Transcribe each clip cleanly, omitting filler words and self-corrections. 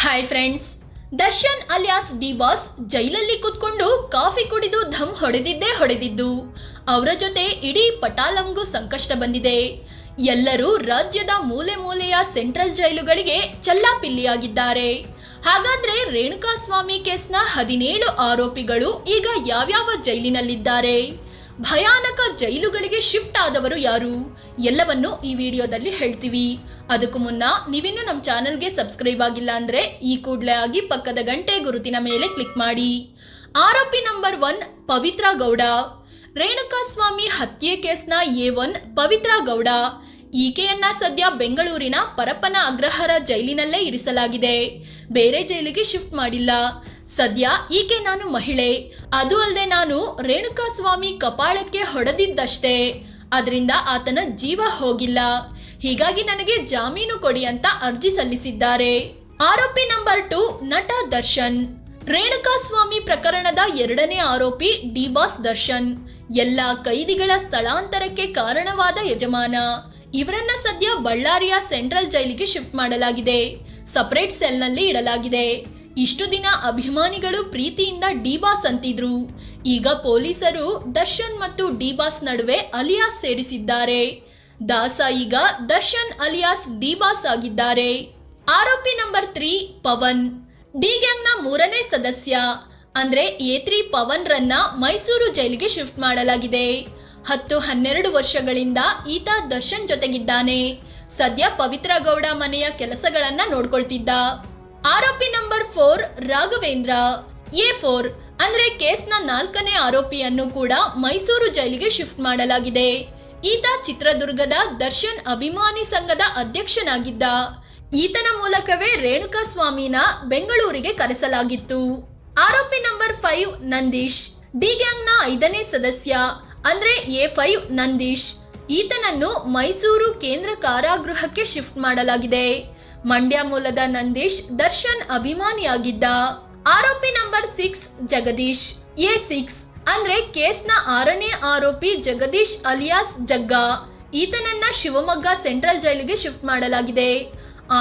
Hi friends, Darshan alias D boss ಜೈಲಲ್ಲಿ ಕೂತ್ಕೊಂಡು coffee ಕುಡಿದು ಧಮ್ ಹೊಡೆದಿದ್ದು. ಅವರ ಜೊತೆ ಇಡೀ ಪಟಾಲಂಗೂ ಸಂಕಷ್ಟ ಬಂದಿದೆ. ಎಲ್ಲರೂ ರಾಜ್ಯದ ಮೂಲೆ ಮೂಲೆಯ ಸೆಂಟ್ರಲ್ ಜೈಲುಗಳಿಗೆ ಚಲ್ಲಾಪಿಲ್ಲಿಯಾಗಿದ್ದಾರೆ. ಹಾಗಾದ್ರೆ ರೇಣುಕಾಸ್ವಾಮಿ ಕೇಸ್ನ 17 ಆರೋಪಿಗಳು ಈಗ ಯಾವ್ಯಾವ ಜೈಲಿನಲ್ಲಿದ್ದಾರೆ? ಭಯಾನಕ ಜೈಲುಗಳಿಗೆ ಶಿಫ್ಟ್ ಆದವರು ಯಾರು? ಎಲ್ಲವನ್ನು ಈ ವಿಡಿಯೋದಲ್ಲಿ ಹೇಳ್ತೀವಿ. ಅದಕ್ಕೂ ಮುನ್ನ ನೀವಿನ್ನೂ ನಮ್ಮ ಚಾನಲ್ಗೆ ಸಬ್ಸ್ಕ್ರೈಬ್ ಆಗಿಲ್ಲ ಅಂದರೆ ಈ ಕೂಡಲೇ ಆಗಿ ಪಕ್ಕದ ಗಂಟೆ ಗುರುತಿನ ಮೇಲೆ ಕ್ಲಿಕ್ ಮಾಡಿ. ಆರೋಪಿ ನಂಬರ್ 1 ಪವಿತ್ರ ಗೌಡ. ರೇಣುಕಾಸ್ವಾಮಿ ಹತ್ಯೆ ಕೇಸ್ನ A1 ಪವಿತ್ರ ಗೌಡ. ಈಕೆಯನ್ನ ಸದ್ಯ ಬೆಂಗಳೂರಿನ ಪರಪ್ಪನ ಅಗ್ರಹಾರ ಜೈಲಿನಲ್ಲೇ ಇರಿಸಲಾಗಿದೆ. ಬೇರೆ ಜೈಲಿಗೆ ಶಿಫ್ಟ್ ಮಾಡಿಲ್ಲ. ಸದ್ಯ ಈಕೆ ನಾನು ಮಹಿಳೆ, ಅದು ಅಲ್ಲದೆ ನಾನು ರೇಣುಕಾಸ್ವಾಮಿ ಕಪಾಳಕ್ಕೆ ಹೊಡೆದಿದ್ದಷ್ಟೇ, ಅದರಿಂದ ಆತನ ಜೀವ ಹೋಗಿಲ್ಲ. ಹೀಗಾಗಿ ನನಗೆ ಜಾಮೀನು ಕೊಡಿ ಅಂತ ಅರ್ಜಿ ಸಲ್ಲಿಸಿದ್ದಾರೆ. ಆರೋಪಿ ನಂಬರ್ 2 ನಟ ದರ್ಶನ್. ರೇಣುಕಾಸ್ವಾಮಿ ಪ್ರಕರಣದ 2ನೇ ಆರೋಪಿ ಡಿ ಬಾಸ್ ದರ್ಶನ್. ಎಲ್ಲ ಕೈದಿಗಳ ಸ್ಥಳಾಂತರಕ್ಕೆ ಕಾರಣವಾದ ಯಜಮಾನ. ಇವರನ್ನ ಸದ್ಯ ಬಳ್ಳಾರಿಯ ಸೆಂಟ್ರಲ್ ಜೈಲಿಗೆ ಶಿಫ್ಟ್ ಮಾಡಲಾಗಿದೆ. ಸಪರೇಟ್ ಸೆಲ್ನಲ್ಲಿ ಇಡಲಾಗಿದೆ. ಇಷ್ಟು ದಿನ ಅಭಿಮಾನಿಗಳು ಪ್ರೀತಿಯಿಂದ ಡಿ ಬಾಸ್ ಅಂತಿದ್ರು. ಈಗ ಪೊಲೀಸರು ದರ್ಶನ್ ಮತ್ತು ಡಿ ಬಾಸ್ ನಡುವೆ ಅಲಿಯಾಸ್ ಸೇರಿಸಿದ್ದಾರೆ. ದಾಸ ಈಗ ದರ್ಶನ್ ಅಲಿಯಾಸ್ ಡಿ ಬಾಸ್ ಆಗಿದ್ದಾರೆ. ಆರೋಪಿ ನಂಬರ್ 3 ಪವನ್. ಡಿ ಗ್ಯಾಂಗ್ನ 3ನೇ ಸದಸ್ಯ ಅಂದ್ರೆ A3 ಪವನ್ ರನ್ನ ಮೈಸೂರು ಜೈಲಿಗೆ ಶಿಫ್ಟ್ ಮಾಡಲಾಗಿದೆ. 10-12 ವರ್ಷಗಳಿಂದ ಈತ ದರ್ಶನ್ ಜೊತೆಗಿದ್ದಾನೆ. ಸದ್ಯ ಪವಿತ್ರ ಗೌಡ ಮನೆಯ ಕೆಲಸಗಳನ್ನ ನೋಡ್ಕೊಳ್ತಿದ್ದ. ಆರೋಪಿ ನಂಬರ್ 4 ರಾಘವೇಂದ್ರ. A4 ಅಂದ್ರೆ ಕೇಸ್ನ 4ನೇ ಆರೋಪಿಯನ್ನು ಕೂಡ ಮೈಸೂರು ಜೈಲಿಗೆ ಶಿಫ್ಟ್ ಮಾಡಲಾಗಿದೆ. ಈತ ಚಿತ್ರದುರ್ಗದ ದರ್ಶನ್ ಅಭಿಮಾನಿ ಸಂಘದ ಅಧ್ಯಕ್ಷನಾಗಿದ್ದ. ಈತನ ಮೂಲಕವೇ ರೇಣುಕಾಸ್ವಾಮಿನ ಬೆಂಗಳೂರಿಗೆ ಕರೆಸಲಾಗಿತ್ತು. ಆರೋಪಿ ನಂಬರ್ 5 ನಂದೀಶ್. ಡಿ ಗ್ಯಾಂಗ್ನ 5ನೇ ಸದಸ್ಯ ಅಂದ್ರೆ A5 ನಂದೀಶ್. ಈತನನ್ನು ಮೈಸೂರು ಕೇಂದ್ರ ಕಾರಾಗೃಹಕ್ಕೆ ಶಿಫ್ಟ್ ಮಾಡಲಾಗಿದೆ. ಮಂಡ್ಯ ಮೂಲದ ನಂದೀಶ್ ದರ್ಶನ್ ಅಭಿಮಾನಿಯಾಗಿದ್ದ. ಆರೋಪಿ ನಂಬರ್ 6 ಜಗದೀಶ್. A6 ಅಂದ್ರೆ ಕೇಸ್ನ 6ನೇ ಆರೋಪಿ ಜಗದೀಶ್ ಅಲಿಯಾಸ್ ಜಗ್ಗ. ಈತನನ್ನ ಶಿವಮೊಗ್ಗ ಸೆಂಟ್ರಲ್ ಜೈಲಿಗೆ ಶಿಫ್ಟ್ ಮಾಡಲಾಗಿದೆ.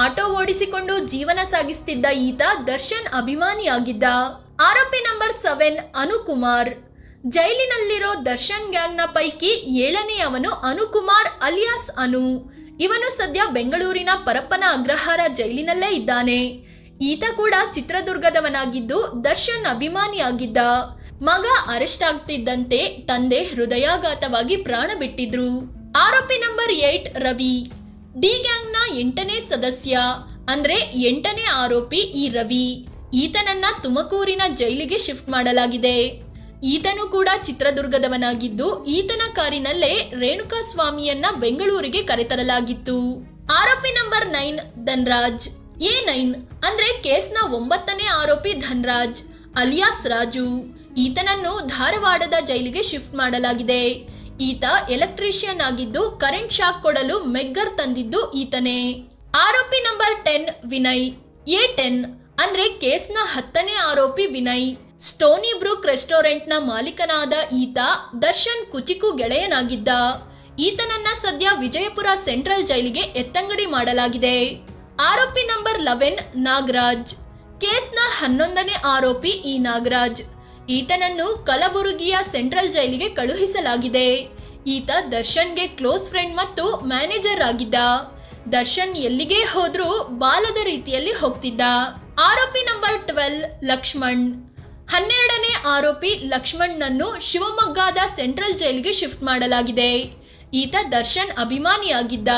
ಆಟೋ ಓಡಿಸಿಕೊಂಡು ಜೀವನ ಸಾಗಿಸುತ್ತಿದ್ದ ಈತ ದರ್ಶನ್ ಅಭಿಮಾನಿಯಾಗಿದ್ದ. ಆರೋಪಿ ನಂಬರ್ 7 ಅನುಕುಮಾರ್. ಜೈಲಿನಲ್ಲಿರೋ ದರ್ಶನ್ ಗ್ಯಾಂಗ್ನ ಪೈಕಿ 7ನೇಯವನು ಅನುಕುಮಾರ್ ಅಲಿಯಾಸ್ ಅನು. ಇವನು ಸದ್ಯ ಬೆಂಗಳೂರಿನ ಪರಪ್ಪನ ಅಗ್ರಹಾರ ಜೈಲಿನಲ್ಲೇ ಇದ್ದಾನೆ. ಈತ ಕೂಡ ಚಿತ್ರದುರ್ಗದವನಾಗಿದ್ದು ದರ್ಶನ್ ಅಭಿಮಾನಿಯಾಗಿದ್ದ. ಮಗ ಅರೆಸ್ಟ್ ಆಗ್ತಿದ್ದಂತೆ ತಂದೆ ಹೃದಯಾಘಾತವಾಗಿ ಪ್ರಾಣ ಬಿಟ್ಟಿದ್ರು. ಆರೋಪಿ ನಂಬರ್ 8 ರವಿ. ಡಿ ಗ್ಯಾಂಗ್ನ 8ನೇ ಸದಸ್ಯ ಅಂದ್ರೆ 8ನೇ ಆರೋಪಿ ಈ ರವಿ. ಈತನನ್ನ ತುಮಕೂರಿನ ಜೈಲಿಗೆ ಶಿಫ್ಟ್ ಮಾಡಲಾಗಿದೆ. ಈತನು ಕೂಡ ಚಿತ್ರದುರ್ಗದವನಾಗಿದ್ದು ಈತನ ಕಾರಿನಲ್ಲೇ ರೇಣುಕಾಸ್ವಾಮಿಯನ್ನ ಬೆಂಗಳೂರಿಗೆ ಕರೆತರಲಾಗಿತ್ತು. ಆರೋಪಿ ನಂಬರ್ 9 ಧನ್ರಾಜ್. A9 ಅಂದ್ರೆ ಕೇಸ್ನ 9ನೇ ಆರೋಪಿ ಧನ್ರಾಜ್ ಅಲಿಯಾಸ್ ರಾಜು. ಈತನನ್ನು ಧಾರವಾಡದ ಜೈಲಿಗೆ ಶಿಫ್ಟ್ ಮಾಡಲಾಗಿದೆ. ಈತ ಎಲೆಕ್ಟ್ರಿಷಿಯನ್ ಆಗಿದ್ದು ಕರೆಂಟ್ ಶಾಕ್ ಕೊಡಲು ಮೆಗ್ಗರ್ ತಂದಿದ್ದು ಈತನೇ. ಆರೋಪಿ ನಂಬರ್ 10 ವಿನಯ್. A10 ಅಂದ್ರೆ ಕೇಸ್ನ 10ನೇ ಆರೋಪಿ ವಿನಯ್. ಸ್ಟೋನಿ ಬ್ರೂಕ್ ರೆಸ್ಟೋರೆಂಟ್ನ ಮಾಲೀಕನಾದ ಈತ ದರ್ಶನ್ ಕುಚಿಕು ಗೆಳೆಯನಾಗಿದ್ದ. ಈತನನ್ನ ಸದ್ಯ ವಿಜಯಪುರ ಸೆಂಟ್ರಲ್ ಜೈಲಿಗೆ ಎತ್ತಂಗಡಿ ಮಾಡಲಾಗಿದೆ. ಆರೋಪಿ ನಂಬರ್ 11 ನಾಗರಾಜ್. ಕೇಸ್ನ 11ನೇ ಆರೋಪಿ ಈ ನಾಗರಾಜ್. ಈತನನ್ನು ಕಲಬುರಗಿಯ ಸೆಂಟ್ರಲ್ ಜೈಲಿಗೆ ಕಳುಹಿಸಲಾಗಿದೆ. ಈತ ದರ್ಶನ್ಗೆ ಕ್ಲೋಸ್ ಫ್ರೆಂಡ್ ಮತ್ತು ಮ್ಯಾನೇಜರ್ ಆಗಿದ್ದ. ದರ್ಶನ್ ಎಲ್ಲಿಗೆ ಹೋದ್ರೂ ಬಾಲದ ರೀತಿಯಲ್ಲಿ ಹೋಗ್ತಿದ್ದ. ಆರೋಪಿ ನಂಬರ್ 12 ಲಕ್ಷ್ಮಣ್. 12ನೇ ಆರೋಪಿ ಲಕ್ಷ್ಮಣ್ಣನ್ನು ಶಿವಮೊಗ್ಗದ ಸೆಂಟ್ರಲ್ ಜೈಲಿಗೆ ಶಿಫ್ಟ್ ಮಾಡಲಾಗಿದೆ. ಈತ ದರ್ಶನ್ ಅಭಿಮಾನಿಯಾಗಿದ್ದ.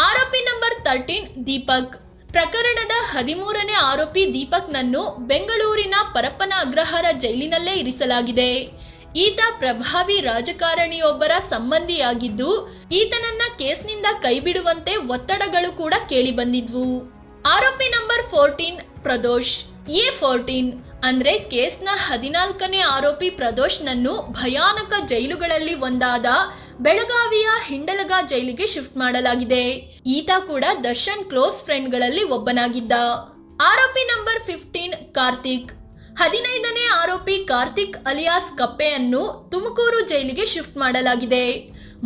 ಆರೋಪಿ ನಂಬರ್ 13 ದೀಪಕ್. ಪ್ರಕರಣದ 13ನೇ ಆರೋಪಿ ದೀಪಕ್ನನ್ನು ಬೆಂಗಳೂರಿನ ಪರಪ್ಪನ ಅಗ್ರಹಾರ ಜೈಲಿನಲ್ಲೇ ಇರಿಸಲಾಗಿದೆ. ಈತ ಪ್ರಭಾವಿ ರಾಜಕಾರಣಿಯೊಬ್ಬರ ಸಂಬಂಧಿಯಾಗಿದ್ದು ಈತನನ್ನ ಕೇಸ್ನಿಂದ ಕೈಬಿಡುವಂತೆ ಒತ್ತಡಗಳು ಕೂಡ ಕೇಳಿ ಬಂದಿದ್ವು. ಆರೋಪಿ ನಂಬರ್ 14 ಪ್ರದೋಷ್. A14 ಅಂದ್ರೆ ಕೇಸ್ನ 14ನೇ ಆರೋಪಿ ಪ್ರದೋಷ್ನನ್ನು ಭಯಾನಕ ಜೈಲುಗಳಲ್ಲಿ ಒಂದಾದ ಬೆಳಗಾವಿಯ ಹಿಂಡಲಗ ಜೈಲಿಗೆ ಶಿಫ್ಟ್ ಮಾಡಲಾಗಿದೆ. ಈತ ಕೂಡ ದರ್ಶನ್ ಕ್ಲೋಸ್ ಫ್ರೆಂಡ್ಗಳಲ್ಲಿ ಒಬ್ಬನಾಗಿದ್ದ. ಆರೋಪಿ ನಂಬರ್ 15 ಕಾರ್ತಿಕ್. 15ನೇ ಆರೋಪಿ ಕಾರ್ತಿಕ್ ಅಲಿಯಾಸ್ ಕಪ್ಪೆಯನ್ನು ತುಮಕೂರು ಜೈಲಿಗೆ ಶಿಫ್ಟ್ ಮಾಡಲಾಗಿದೆ.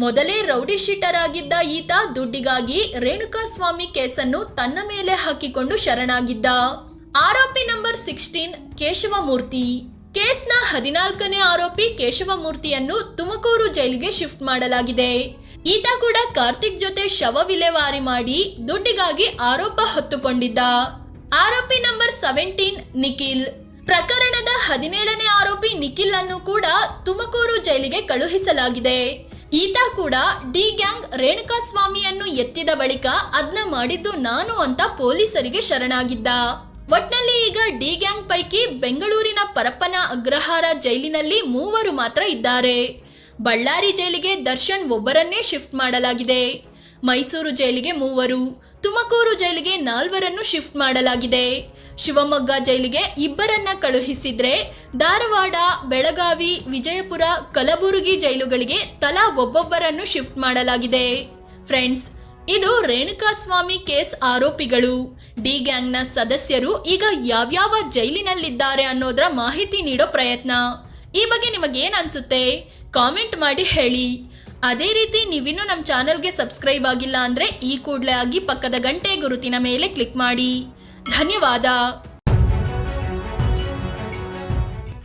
ಮೊದಲೇ ರೌಡಿ ಶೀಟರ್ ಆಗಿದ್ದ ಈತ ದುಡ್ಡಿಗಾಗಿ ರೇಣುಕಾಸ್ವಾಮಿ ಕೇಸನ್ನು ತನ್ನ ಮೇಲೆ ಹಾಕಿಕೊಂಡು ಶರಣಾಗಿದ್ದ. ಆರೋಪಿ ನಂಬರ್ 16 ಕೇಶವಮೂರ್ತಿ. ಕೇಸ್ನ 14ನೇ ಆರೋಪಿ ಕೇಶವಮೂರ್ತಿಯನ್ನು ತುಮಕೂರು ಜೈಲಿಗೆ ಶಿಫ್ಟ್ ಮಾಡಲಾಗಿದೆ. ಈತ ಕೂಡ ಕಾರ್ತಿಕ್ ಜೊತೆ ಶವ ವಿಲೇವಾರಿ ಮಾಡಿ ದುಡ್ಡಿಗಾಗಿ ಆರೋಪ ಹೊತ್ತುಕೊಂಡಿದ್ದ. ಆರೋಪಿ ನಂಬರ್ 17 ನಿಖಿಲ್. ಪ್ರಕರಣದ 17ನೇ ಆರೋಪಿ ನಿಖಿಲ್ ಅನ್ನು ಕೂಡ ತುಮಕೂರು ಜೈಲಿಗೆ ಕಳುಹಿಸಲಾಗಿದೆ. ಈತ ಕೂಡ ಡಿ ಗ್ಯಾಂಗ್ ರೇಣುಕಾಸ್ವಾಮಿಯನ್ನು ಎತ್ತಿದ ಬಳಿಕ ಅದನ್ನ ಮಾಡಿದ್ದು ನಾನು ಅಂತ ಪೊಲೀಸರಿಗೆ ಶರಣಾಗಿದ್ದ. ಒಟ್ನಲ್ಲಿ ಈಗ ಡಿ ಗ್ಯಾಂಗ್ ಪೈಕಿ ಬೆಂಗಳೂರಿನ ಪರಪ್ಪನ ಅಗ್ರಹಾರ ಜೈಲಿನಲ್ಲಿ 3 ಮಾತ್ರ ಇದ್ದಾರೆ. ಬಳ್ಳಾರಿ ಜೈಲಿಗೆ ದರ್ಶನ್ ಒಬ್ಬರನ್ನೇ ಶಿಫ್ಟ್ ಮಾಡಲಾಗಿದೆ. ಮೈಸೂರು ಜೈಲಿಗೆ 3, ತುಮಕೂರು ಜೈಲಿಗೆ 4 ಶಿಫ್ಟ್ ಮಾಡಲಾಗಿದೆ. ಶಿವಮೊಗ್ಗ ಜೈಲಿಗೆ 2 ಕಳುಹಿಸಿದ್ರೆ ಧಾರವಾಡ, ಬೆಳಗಾವಿ, ವಿಜಯಪುರ, ಕಲಬುರಗಿ ಜೈಲುಗಳಿಗೆ ತಲಾ ಒಬ್ಬೊಬ್ಬರನ್ನು ಶಿಫ್ಟ್ ಮಾಡಲಾಗಿದೆ. ಫ್ರೆಂಡ್ಸ್, ಇದು ರೇಣುಕಾಸ್ವಾಮಿ ಕೇಸ್ ಆರೋಪಿಗಳು. ಡಿ ಗ್ಯಾಂಗ್ನ ಸದಸ್ಯರು ಈಗ ಯಾವ್ಯಾವ ಜೈಲಿನಲ್ಲಿದ್ದಾರೆ ಅನ್ನೋದರ ಮಾಹಿತಿ ನೀಡೋ ಪ್ರಯತ್ನ. ಈ ಬಗ್ಗೆ ನಿಮಗೇನು ಅನ್ಸುತ್ತೆ ಕಾಮೆಂಟ್ ಮಾಡಿ ಹೇಳಿ. ಅದೇ ರೀತಿ ನೀವಿನ್ನೂ ನಮ್ಮ ಚಾನಲ್ಗೆ ಸಬ್ಸ್ಕ್ರೈಬ್ ಆಗಿಲ್ಲ ಅಂದರೆ ಈ ಕೂಡಲೇ ಆಗಿ ಪಕ್ಕದ ಗಂಟೆ ಗುರುತಿನ ಮೇಲೆ ಕ್ಲಿಕ್ ಮಾಡಿ. ಧನ್ಯವಾದ.